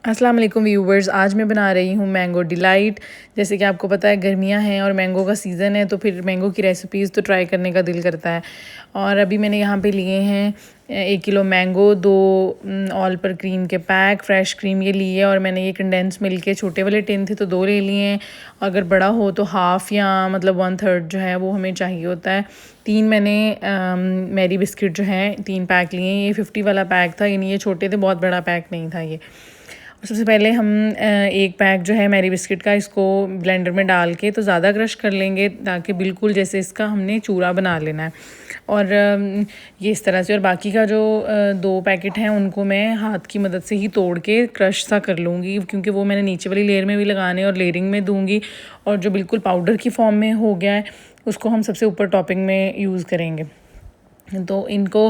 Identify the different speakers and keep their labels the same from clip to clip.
Speaker 1: अस्सलाम वालेकुम व्यूवर्स, आज मैं बना रही हूँ मैंगो डिलाइट। जैसे कि आपको पता है गर्मियाँ हैं और मैंगो का सीज़न है, तो फिर मैंगो की रेसिपीज़ तो ट्राई करने का दिल करता है। और अभी मैंने यहाँ पे लिए हैं 1 किलो मैंगो, 2 ऑल पर क्रीम के पैक, फ्रेश क्रीम ये लिए। और मैंने ये कंडेंस मिल्क के छोटे वाले टिन थे तो 2 ले लिए हैं। अगर बड़ा हो तो हाफ़ या मतलब 1/3 जो है वो हमें चाहिए होता है। 3 मैंने मैरी बिस्किट जो हैं 3 पैक लिए। ये 50 वाला पैक था, यानी ये छोटे थे, बहुत बड़ा पैक नहीं था ये। सबसे पहले हम एक पैक जो है मैरी बिस्किट का, इसको ब्लेंडर में डाल के तो ज़्यादा क्रश कर लेंगे ताकि बिल्कुल जैसे इसका हमने चूरा बना लेना है। और ये इस तरह से। और बाकी का जो 2 पैकेट हैं उनको मैं हाथ की मदद से ही तोड़ के क्रश सा कर लूँगी, क्योंकि वो मैंने नीचे वाली लेयर में भी लगाने और लेयरिंग में दूँगी। और जो बिल्कुल पाउडर की फॉर्म में हो गया है उसको हम सबसे ऊपर टॉपिंग में यूज़ करेंगे। तो इनको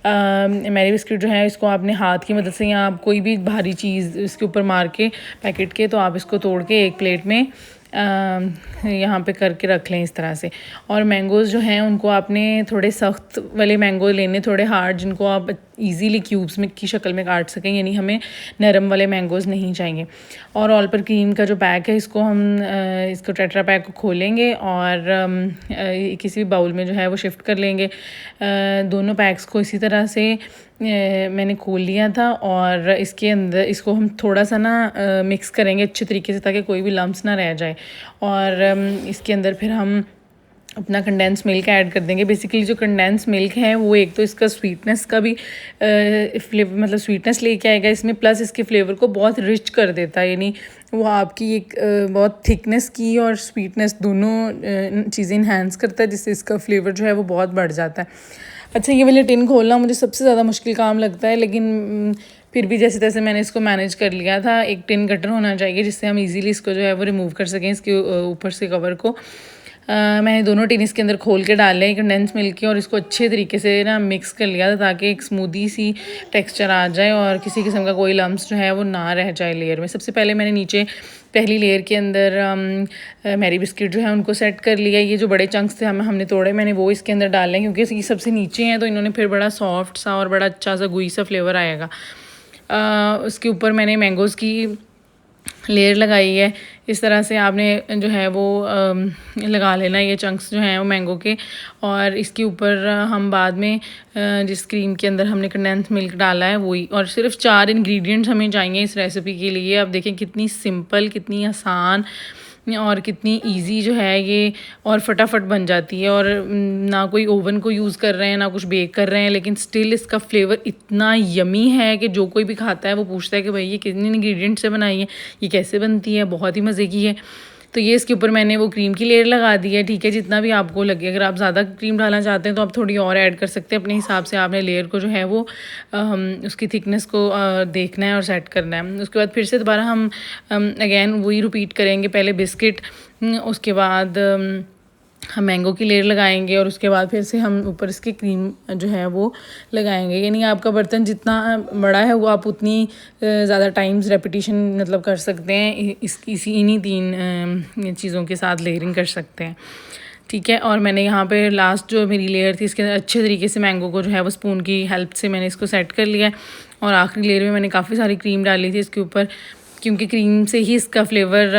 Speaker 1: मैरी बिस्किट जो है इसको आपने हाथ की मदद से या आप कोई भी भारी चीज़ इसके ऊपर मार के पैकेट के, तो आप इसको तोड़ के एक प्लेट में यहाँ पे करके रख लें इस तरह से। और मैंगोज़ जो हैं उनको आपने थोड़े सख्त वाले मैंगो लेने, थोड़े हार्ड, जिनको आप इजीली क्यूब्स में की शक्ल में काट सकें, यानी हमें नरम वाले मैंगोज़ नहीं चाहिए। और ऑल पर क्रीम का जो पैक है इसको हम इसको टेट्रा पैक को खोलेंगे और किसी भी बाउल में जो है वो शिफ्ट कर लेंगे। दोनों पैक्स को इसी तरह से मैंने खोल लिया था। और इसके अंदर इसको हम थोड़ा सा ना मिक्स करेंगे अच्छे तरीके से ताकि कोई भी लम्स ना रह जाए। और इसके अंदर फिर हम अपना कंडेंस मिल्क ऐड कर देंगे। बेसिकली जो कंडेंस मिल्क है वो एक तो इसका स्वीटनेस का भी फ्लेवर, मतलब स्वीटनेस लेके आएगा इसमें, प्लस इसके फ्लेवर को बहुत रिच कर देता है। यानी वो आपकी एक बहुत थिकनेस की और स्वीटनेस दोनों चीज़ें इन्हांस करता है, जिससे इसका फ्लेवर जो है वो बहुत बढ़ जाता है। अच्छा, ये वाले टिन खोलना मुझे सबसे ज़्यादा मुश्किल काम लगता है, लेकिन फिर भी जैसे तैसे मैंने इसको मैनेज कर लिया था। एक टिन कटर होना चाहिए जिससे हम इजीली इसको जो है वो रिमूव कर सकें, इसके ऊपर से कवर को। मैंने दोनों टिन इसके अंदर खोल के डाले कंडेंस मिल्क के, और इसको अच्छे तरीके से ना मिक्स कर लिया था ताकि एक स्मूदी सी टेक्सचर आ जाए और किसी किस्म का कोई लम्स जो है वो ना रह जाए लेयर में। सबसे पहले मैंने नीचे पहली लेयर के अंदर मैरी बिस्किट जो है उनको सेट कर लिया। ये जो बड़े चंक्स थे हमने तोड़े, मैंने वो इसके अंदर डाले, क्योंकि ये सबसे नीचे हैं तो इन्होंने फिर बड़ा सॉफ्ट सा और बड़ा अच्छा सा गुई सा फ्लेवर आएगा। उसके ऊपर मैंने मैंगोज़ की लेयर लगाई है। इस तरह से आपने जो है वो लगा लेना ये चंक्स जो हैं वो मैंगो के। और इसके ऊपर हम बाद में जिस क्रीम के अंदर हमने कंडेंस मिल्क डाला है वही। और सिर्फ 4 इंग्रेडिएंट्स हमें चाहिए इस रेसिपी के लिए। आप देखें कितनी सिंपल, कितनी आसान और कितनी इजी जो है ये, और फटाफट बन जाती है। और ना कोई ओवन को यूज़ कर रहे हैं ना कुछ बेक कर रहे हैं, लेकिन स्टिल इसका फ्लेवर इतना यमी है कि जो कोई भी खाता है वो पूछता है कि भाई ये कितने इंग्रेडिएंट से बनाई है, ये कैसे बनती है, बहुत ही मज़े की है। तो ये इसके ऊपर मैंने वो क्रीम की लेयर लगा दी है। ठीक है, जितना भी आपको लगे, अगर आप ज़्यादा क्रीम डालना चाहते हैं तो आप थोड़ी और ऐड कर सकते हैं अपने हिसाब से। आपने लेयर को जो है वो उसकी थिकनेस को देखना है और सेट करना है। उसके बाद फिर से दोबारा हम अगेन वही रिपीट करेंगे। पहले बिस्किट, उसके बाद हम मैंगो की लेयर लगाएंगे, और उसके बाद फिर से हम ऊपर इसकी क्रीम जो है वो लगाएंगे। यानी आपका बर्तन जितना बड़ा है वो आप उतनी ज़्यादा टाइम्स रेपिटेशन मतलब कर सकते हैं, इन्हीं 3 चीज़ों के साथ लेयरिंग कर सकते हैं। ठीक है, और मैंने यहाँ पे लास्ट जो मेरी लेयर थी इसके अंदर अच्छे तरीके से मैंगो को जो है वो स्पून की हेल्प से मैंने इसको सेट कर लिया है। और आखिरी लेयर में मैंने काफ़ी सारी क्रीम डाली थी इसके ऊपर, क्योंकि क्रीम से ही इसका फ्लेवर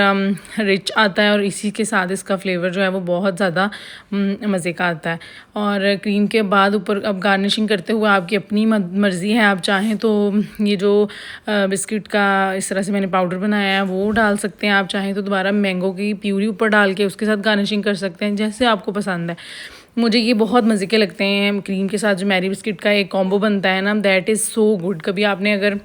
Speaker 1: रिच आता है और इसी के साथ इसका फ्लेवर जो है वो बहुत ज़्यादा मज़े का आता है। और क्रीम के बाद ऊपर अब गार्निशिंग करते हुए आपकी अपनी मर्ज़ी है, आप चाहें तो ये जो बिस्किट का इस तरह से मैंने पाउडर बनाया है वो डाल सकते हैं। आप चाहें तो दोबारा मैंगो की प्यूरी ऊपर डाल के उसके साथ गार्निशिंग कर सकते हैं, जैसे आपको पसंद है। मुझे ये बहुत मज़े के लगते हैं। क्रीम के साथ जो मैरी बिस्किट का एक कॉम्बो बनता है ना, दैट इज़ सो गुड। कभी आपने अगर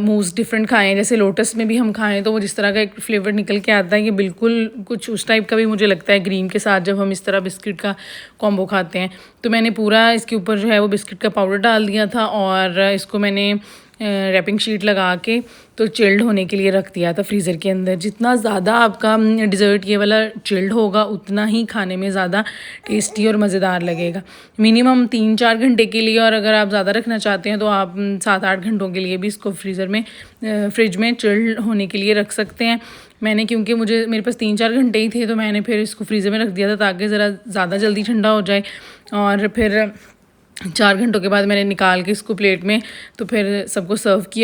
Speaker 1: मूव्स डिफरेंट खाएं, जैसे लोटस में भी हम खाएं, तो वो जिस तरह का एक फ्लेवर निकल के आता है, ये बिल्कुल कुछ उस टाइप का भी मुझे लगता है क्रीम के साथ जब हम इस तरह बिस्किट का कॉम्बो खाते हैं। तो मैंने पूरा इसके ऊपर जो है वो बिस्किट का पाउडर डाल दिया था, और इसको मैंने रैपिंग शीट लगा के तो चिल्ड होने के लिए रख दिया था फ्रीज़र के अंदर। जितना ज़्यादा आपका डिज़र्ट ये वाला चिल्ड होगा उतना ही खाने में ज़्यादा टेस्टी और मज़ेदार लगेगा। मिनिमम 3-4 घंटे के लिए, और अगर आप ज़्यादा रखना चाहते हैं तो आप 7-8 घंटों के लिए भी इसको फ्रिज में चिल्ड होने के लिए रख सकते हैं। मैंने, क्योंकि मेरे पास 3-4 घंटे ही थे, तो मैंने फिर इसको फ्रीज़र में रख दिया था ताकि ज़रा ज़्यादा जल्दी ठंडा हो जाए। और फिर 4 घंटों के बाद मैंने निकाल के इसको प्लेट में तो फिर सबको सर्व किया।